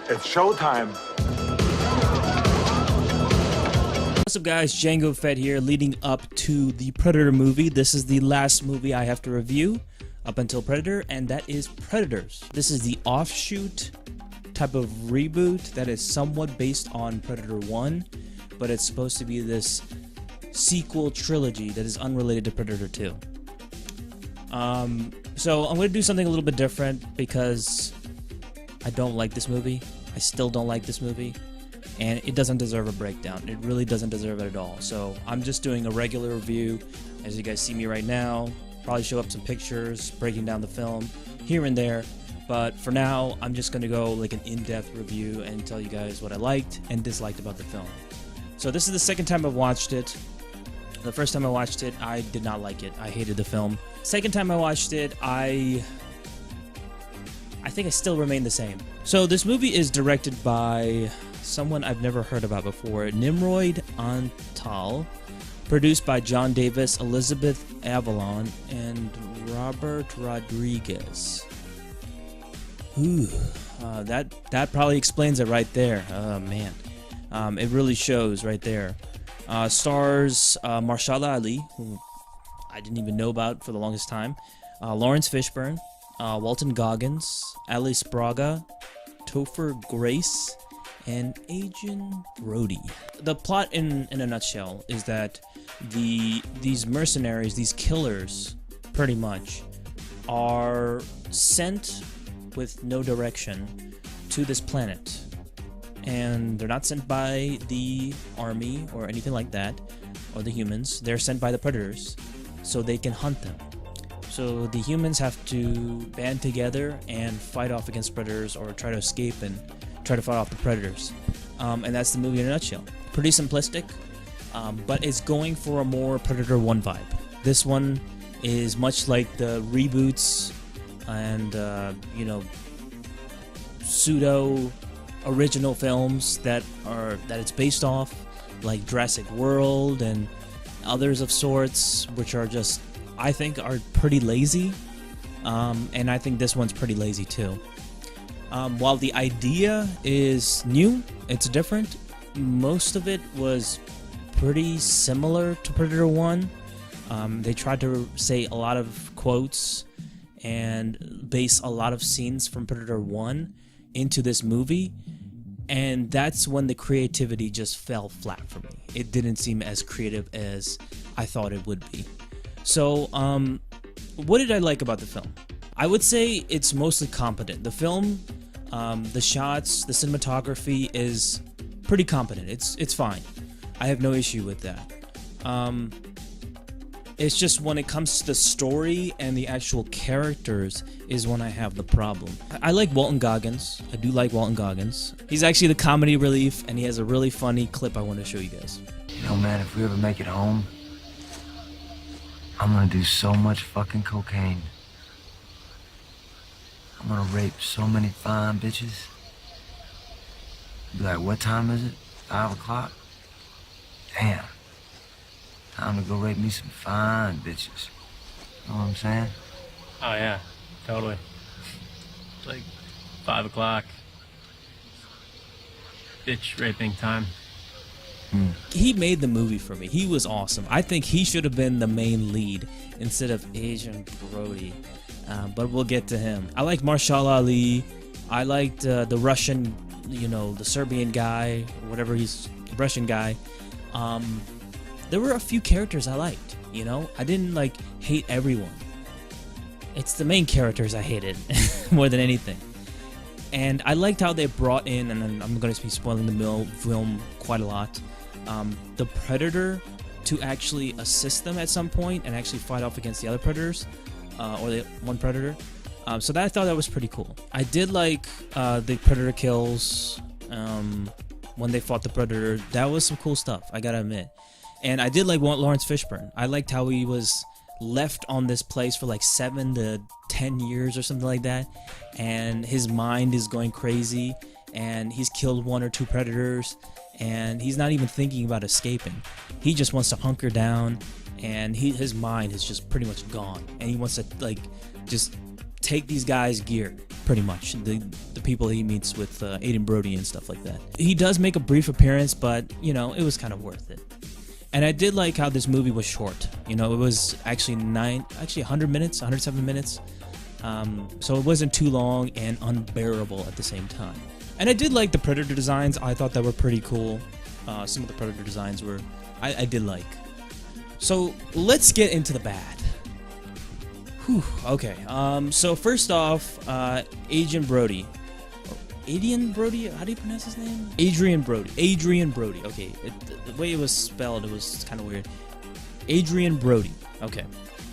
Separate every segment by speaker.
Speaker 1: It's showtime.
Speaker 2: What's up, guys? Django Fett here, leading up to the Predator movie. This is the last movie I have to review up until Predator, and that is Predators. This is the offshoot type of reboot that is somewhat based on Predator 1, but it's supposed to be this sequel trilogy that is unrelated to Predator 2. So I'm going to do something a little bit different because I don't like this movie. I still don't like this movie, and it doesn't deserve a breakdown. It really doesn't deserve it at all. So I'm just doing a regular review, as you guys see me right now. Probably show up some pictures, breaking down the film here and there. But for now, I'm just going to go like an in-depth review and tell you guys what I liked and disliked about the film. So this is the second time I've watched it. The first time I watched it, I did not like it. I hated the film. Second time I watched it, I think I still remain the same. So this movie is directed by someone I've never heard about before, Nimrod Antal, produced by John Davis, Elizabeth Avalon, and Robert Rodriguez. Ooh, that probably explains it right there. Oh man, it really shows right there. Stars Mahershala Ali, who I didn't even know about for the longest time, Lawrence Fishburne, Walton Goggins, Alice Braga, Topher Grace, and Adrian Brody. The plot in a nutshell is that these mercenaries, these killers, pretty much, are sent with no direction to this planet. And they're not sent by the army or anything like that, or the humans. They're sent by the predators so they can hunt them. So the humans have to band together and fight off against predators, or try to escape and try to fight off the predators. And that's the movie in a nutshell. Pretty simplistic, but it's going for a more Predator 1 vibe. This one is much like the reboots and, pseudo original films that it's based off, like Jurassic World and others of sorts, which are just, I think, are pretty lazy, and I think this one's pretty lazy too. While the idea is new, it's different, most of it was pretty similar to Predator 1. They tried to say a lot of quotes and base a lot of scenes from Predator 1 into this movie, and that's when the creativity just fell flat for me. It didn't seem as creative as I thought it would be. So, what did I like about the film? I would say it's mostly competent. The film, the shots, the cinematography is pretty competent. It's fine. I have no issue with that. It's just when it comes to the story and the actual characters is when I have the problem. I like Walton Goggins. I do like Walton Goggins. He's actually the comedy relief, and he has a really funny clip I want to show you guys.
Speaker 3: You know, man, if we ever make it home, I'm gonna do so much fucking cocaine. I'm gonna rape so many fine bitches. Be like, what time is it? 5 o'clock? Damn. Time to go rape me some fine bitches. Know what I'm saying?
Speaker 4: Oh yeah, totally. It's like 5 o'clock. Bitch raping time.
Speaker 2: He made the movie for me. He was awesome. I think he should have been the main lead instead of Adrian Brody. But we'll get to him. I like Mahershala Ali. I liked the Russian, the Serbian guy, or whatever he's, the Russian guy. There were a few characters I liked, I didn't hate everyone. It's the main characters I hated more than anything. And I liked how they brought in, and I'm going to be spoiling the film quite a lot, the Predator to actually assist them at some point and actually fight off against the other Predators, or the one Predator. So I thought that was pretty cool. I did like the Predator kills when they fought the Predator. That was some cool stuff, I gotta admit. And I did like Lawrence Fishburne. I liked how he was left on this place for like 7 to 10 years or something like that, and his mind is going crazy, and he's killed 1 or 2 predators, and he's not even thinking about escaping. He just wants to hunker down, and his mind is just pretty much gone, and he wants to just take these guys' gear, pretty much. The people he meets with Aiden Brody and stuff like that. He does make a brief appearance, but, you know, it was kind of worth it. And I did like how this movie was short. You know, it was actually 100 minutes, 107 minutes. So it wasn't too long and unbearable at the same time. And I did like the Predator designs. I thought that were pretty cool. Some of the Predator designs were, I did like. So let's get into the bad. Whew, okay. So first off, Adrian Brody. Adrian Brody? How do you pronounce his name? Adrian Brody. Adrian Brody. Okay. The way it was spelled, it was kind of weird. Adrian Brody. Okay.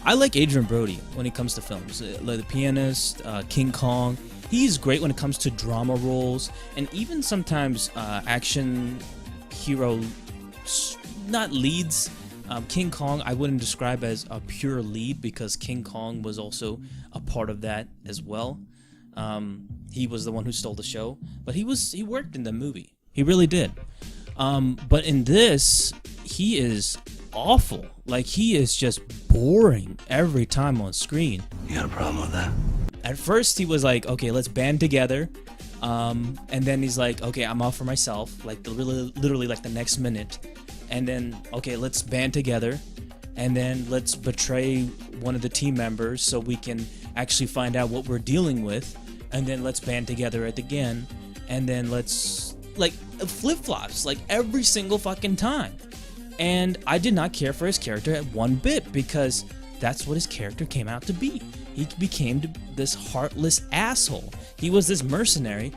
Speaker 2: I like Adrian Brody when it comes to films. Like The Pianist, King Kong. He's great when it comes to drama roles, and even sometimes action hero, not leads. King Kong I wouldn't describe as a pure lead, because King Kong was also a part of that as well. He was the one who stole the show, but he worked in the movie. He really did. But in this, he is awful. Like, he is just boring every time on screen.
Speaker 3: You got a problem with that?
Speaker 2: At first, he was like, okay, let's band together. And then he's like, okay, I'm off for myself. Like, literally like the next minute. And then, okay, let's band together. And then let's betray one of the team members so we can actually find out what we're dealing with. And then let's band together again. And then let's, like, flip-flops, like, every single fucking time. And I did not care for his character at one bit, because that's what his character came out to be. He became this heartless asshole. He was this mercenary,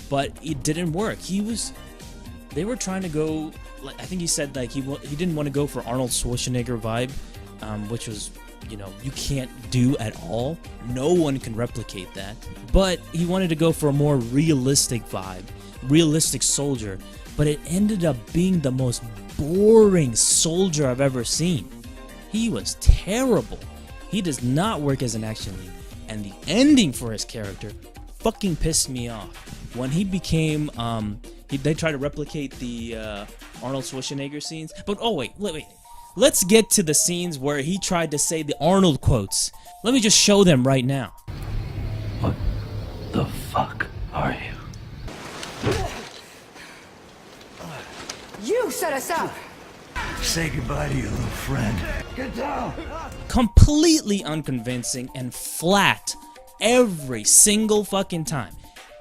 Speaker 2: but it didn't work. They were trying to go, like, I think he said, like, he didn't want to go for Arnold Schwarzenegger vibe, which was, you know, you can't do at all. No one can replicate that. But he wanted to go for a more realistic vibe, realistic soldier. But it ended up being the most boring soldier I've ever seen. He was terrible. He does not work as an action lead. And the ending for his character fucking pissed me off. When he became, they tried to replicate the Arnold Schwarzenegger scenes. But, oh, wait. Let's get to the scenes where he tried to say the Arnold quotes. Let me just show them right now.
Speaker 3: What the fuck are you?
Speaker 1: You set us up!
Speaker 3: Say goodbye to your little friend. Get down!
Speaker 2: Completely unconvincing and flat every single fucking time.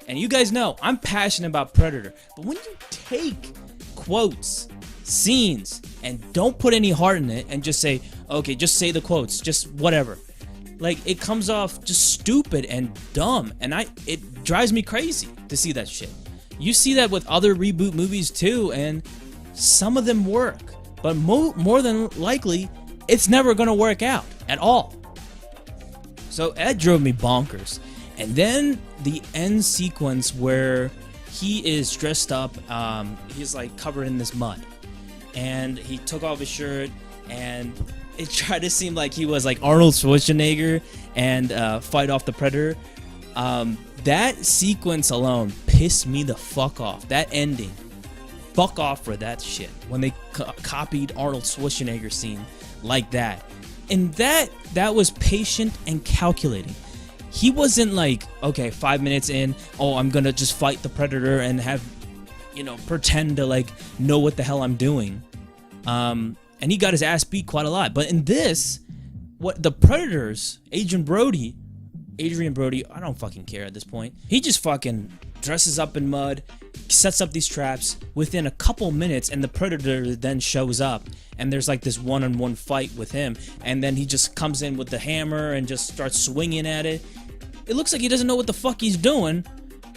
Speaker 2: And you guys know, I'm passionate about Predator, but when you take quotes, scenes, and don't put any heart in it and just say, okay, just say the quotes, just whatever. Like, it comes off just stupid and dumb, and it drives me crazy to see that shit. You see that with other reboot movies too, and some of them work, but more than likely, it's never gonna work out at all. So that drove me bonkers. And then the end sequence where he is dressed up, he's like covered in this mud, and he took off his shirt, and it tried to seem like he was like Arnold Schwarzenegger and fight off the Predator. That sequence alone pissed me the fuck off. That ending, fuck off for that shit. When they copied Arnold Schwarzenegger scene like that, and that was patient and calculating. He wasn't like, okay, 5 minutes in, oh, I'm gonna just fight the Predator and have, you know, pretend to like know what the hell I'm doing. And he got his ass beat quite a lot. But in this, what the Predators, Adrian Brody, I don't fucking care at this point. He just fucking dresses up in mud, sets up these traps within a couple minutes, and the Predator then shows up, and there's like this one-on-one fight with him, and then he just comes in with the hammer and just starts swinging at it. It looks like he doesn't know what the fuck he's doing,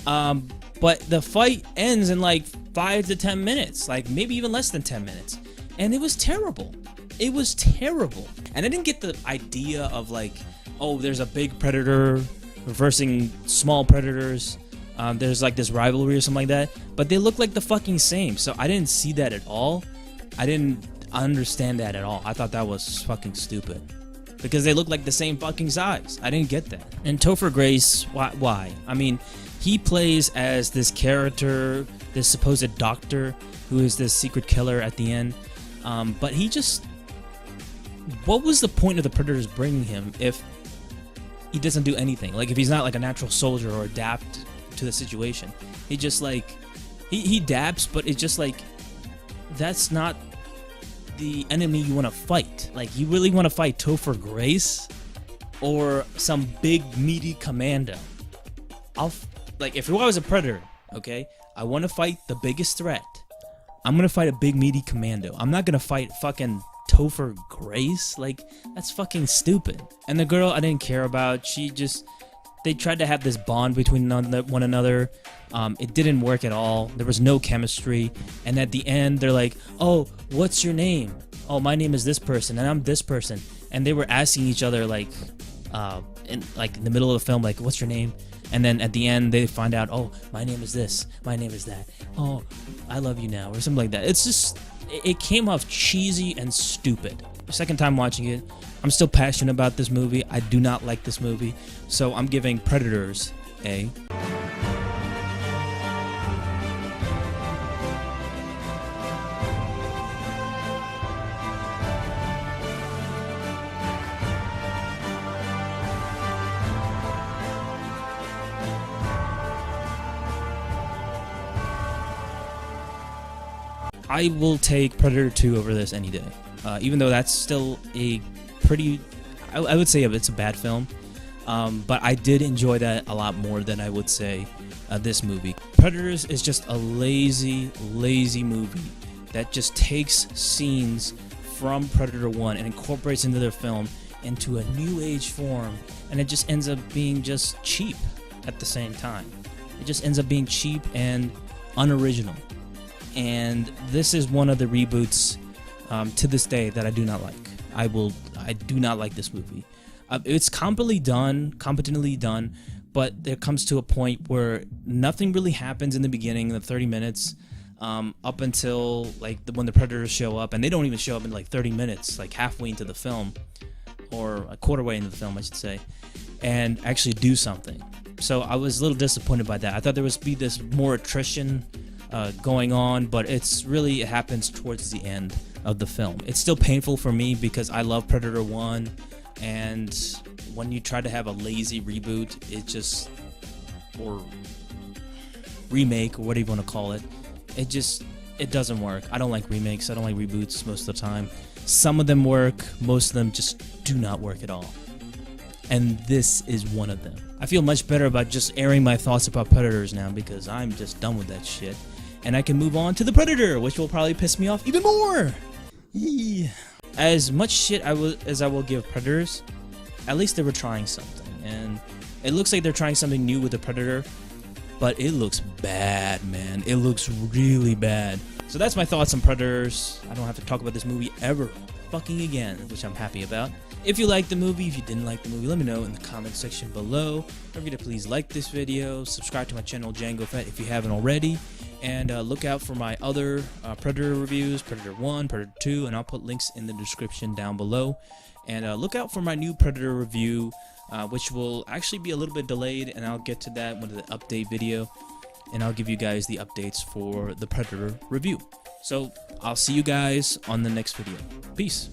Speaker 2: but the fight ends in like 5 to 10 minutes, like maybe even less than 10 minutes, and it was terrible. It was terrible. And I didn't get the idea of like, oh, there's a big Predator versing small Predators. There's like this rivalry or something like that, but they look like the fucking same, so I didn't see that at all. I didn't understand that at all. I thought that was fucking stupid, because they look like the same fucking size. I didn't get that. And Topher Grace, why? I mean, he plays as this character, this supposed doctor, who is this secret killer at the end, but he just... What was the point of the Predators bringing him if he doesn't do anything. Like if he's not like a natural soldier or adapt to the situation, he just like he adapts, but it's just like that's not the enemy you want to fight. Like you really want to fight Topher Grace or some big meaty commando. Like if I was a predator, okay, I want to fight the biggest threat. I'm gonna fight a big meaty commando. I'm not gonna fight fucking Topher Grace. Like that's fucking stupid. And the girl I didn't care about. They tried to have this bond between one another. It didn't work at all. There was no chemistry. And at the end, they're like, "Oh, what's your name? Oh, my name is this person, and I'm this person." And they were asking each other like in the middle of the film, like, "What's your name?" And then at the end, they find out, "Oh, my name is this. My name is that. Oh, I love you now," or something like that. It's just, it came off cheesy and stupid. Second time watching it, I'm still passionate about this movie. I do not like this movie, so I'm giving Predators a. I will take Predator 2 over this any day. Even though that's still a pretty, I would say it's a bad film, but I did enjoy that a lot more than I would say this movie. Predators is just a lazy movie that just takes scenes from Predator 1 and incorporates into their film into a new age form, and it just ends up being just cheap at the same time. It just ends up being cheap and unoriginal. And this is one of the reboots to this day that I do not like. I do not like this movie. It's competently done, but there comes to a point where nothing really happens in the beginning, the 30 minutes, up until like when the Predators show up, and they don't even show up in like 30 minutes, like halfway into the film, or a quarter way into the film, I should say, and actually do something. So I was a little disappointed by that. I thought there would be this more attrition going on, but it happens towards the end of the film. It's still painful for me because I love Predator 1, and when you try to have a lazy reboot, or remake, or whatever you want to call it, it doesn't work. I don't like remakes. I don't like reboots most of the time. Some of them work, most of them just do not work at all. And this is one of them. I feel much better about just airing my thoughts about Predators now because I'm just done with that shit. And I can move on to the Predator, which will probably piss me off even more. Yeah. As much shit as I will give Predators, at least they were trying something. And it looks like they're trying something new with the Predator, but it looks bad, man. It looks really bad. So that's my thoughts on Predators. I don't have to talk about this movie ever fucking again, which I'm happy about. If you liked the movie, if you didn't like the movie, let me know in the comment section below. Don't forget to please like this video, subscribe to my channel Django Fett if you haven't already, and look out for my other Predator reviews, Predator 1, Predator 2, and I'll put links in the description down below. And look out for my new Predator review, which will actually be a little bit delayed, and I'll get to that with the update video, and I'll give you guys the updates for the Predator review. So I'll see you guys on the next video. Peace.